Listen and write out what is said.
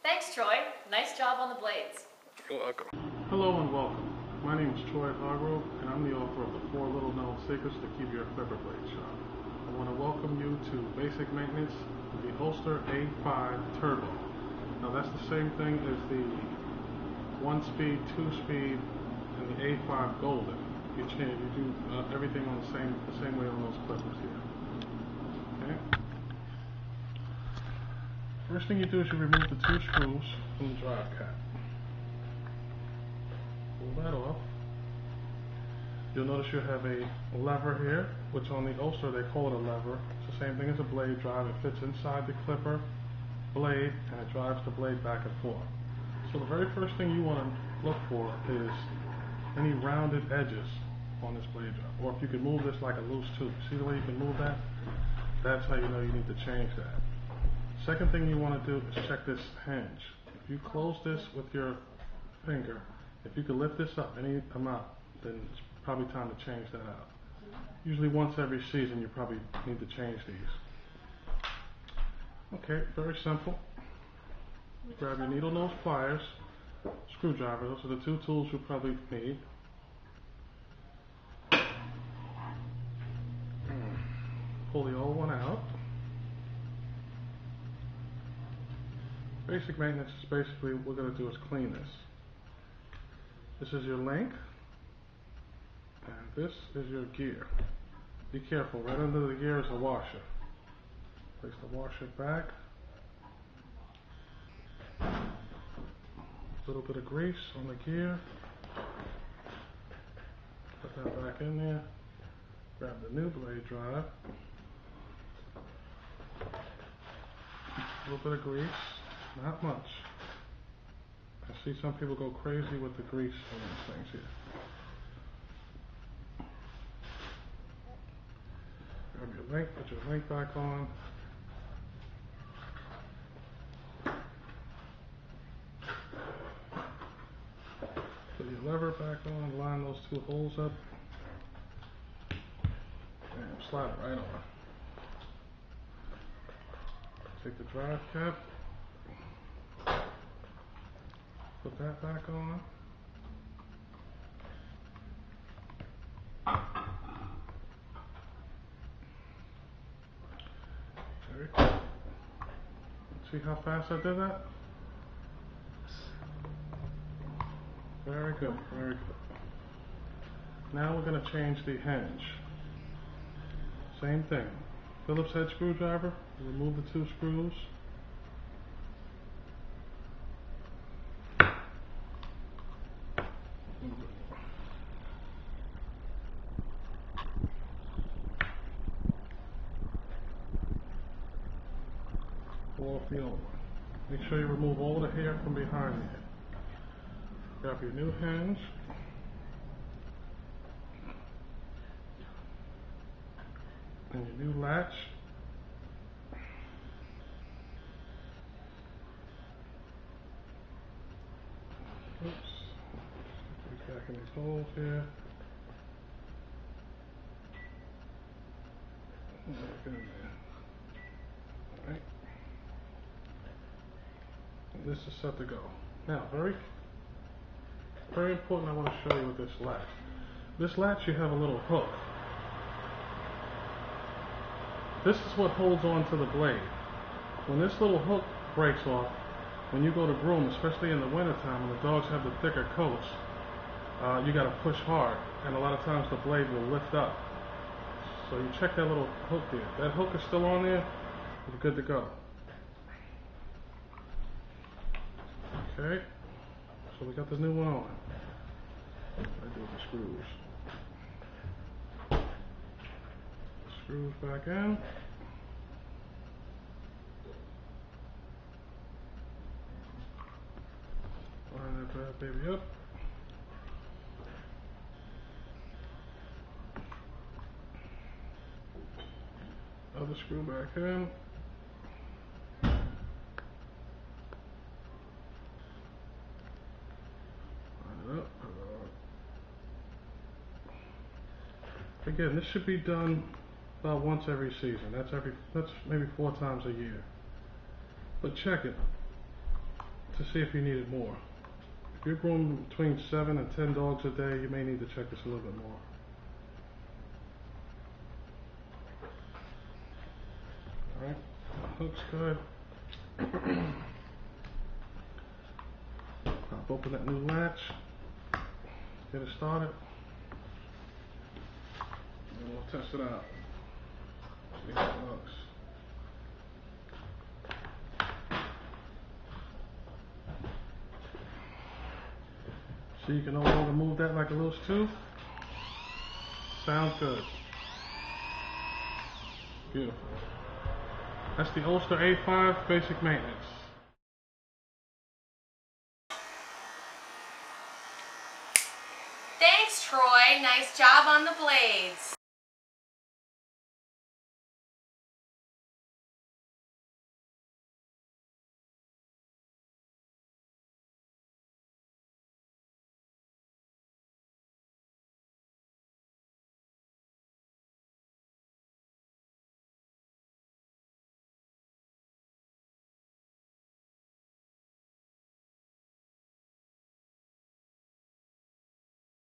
Thanks, Troy. Nice job on the blades. You're welcome. Hello and welcome. My name is Troy Hargrove, and I'm the author of the 4 Little Known Secrets to Keep Your Clipper Blade Sharp. I want to welcome you to basic maintenance of the Oster A5 Turbo. Now that's the same thing as the 1-speed, 2-speed, and the A5 Golden. You do everything on the same way on those clippers here. Okay. First thing you do is you remove the 2 screws from the drive cap. Pull that off. You'll notice you have a lever here, which on the Oster they call it a lever. It's the same thing as a blade drive. It fits inside the clipper blade and it drives the blade back and forth. So the very first thing you want to look for is any rounded edges on this blade drive. Or if you can move this like a loose tube. See the way you can move that? That's how you know you need to change that. Second thing you want to do is check this hinge. If you close this with your finger, if you can lift this up any amount, then it's probably time to change that out. Usually once every season you probably need to change these. Okay, very simple. Grab your needle nose pliers, screwdriver, those are the 2 tools you'll probably need. Pull the old one out. Basic maintenance is basically what we're going to do is clean this. This is your link, and this is your gear. Be careful, right under the gear is a washer. Place the washer back. A little bit of grease on the gear. Put that back in there. Grab the new blade drive. A little bit of grease, not much. I see some people go crazy with the grease on these things here. Grab your link, put your link back on. Put your lever back on, line those 2 holes up, and slide it right on. Take the drive cap, put that back on. Very cool. See how fast I did that? Very good, very good. Now we're going to change the hinge. Same thing. Phillips head screwdriver, remove the 2 screws. Pull off the old one. Make sure you remove all the hair from behind you. Grab your new hinge. And your new latch. Oops. Put it back in these holes here. Back in there. Alright. This is set to go. Now, very important, I want to show you with this latch. This latch, you have a little hook. This is what holds on to the blade. When this little hook breaks off, when you go to groom, especially in the wintertime when the dogs have the thicker coats, you got to push hard, and a lot of times the blade will lift up. So you check that little hook here. If that hook is still on there, you're good to go. Okay, so we got the new one on. I do the screws. Screws back in. Line that bad baby up. Other screw back in. Line it up. Again, this should be done about once every season. That's maybe 4 times a year. But check it. to see if you needed more. If you're growing between 7 and 10 dogs a day, you may need to check this a little bit more. Alright, looks good. Pop open that new latch, get it started, and we'll test it out. See how it looks. So you can no longer move that like a loose tooth. Sounds good. Beautiful. That's the Oster A5 basic maintenance. Thanks, Troy. Nice job on the blades.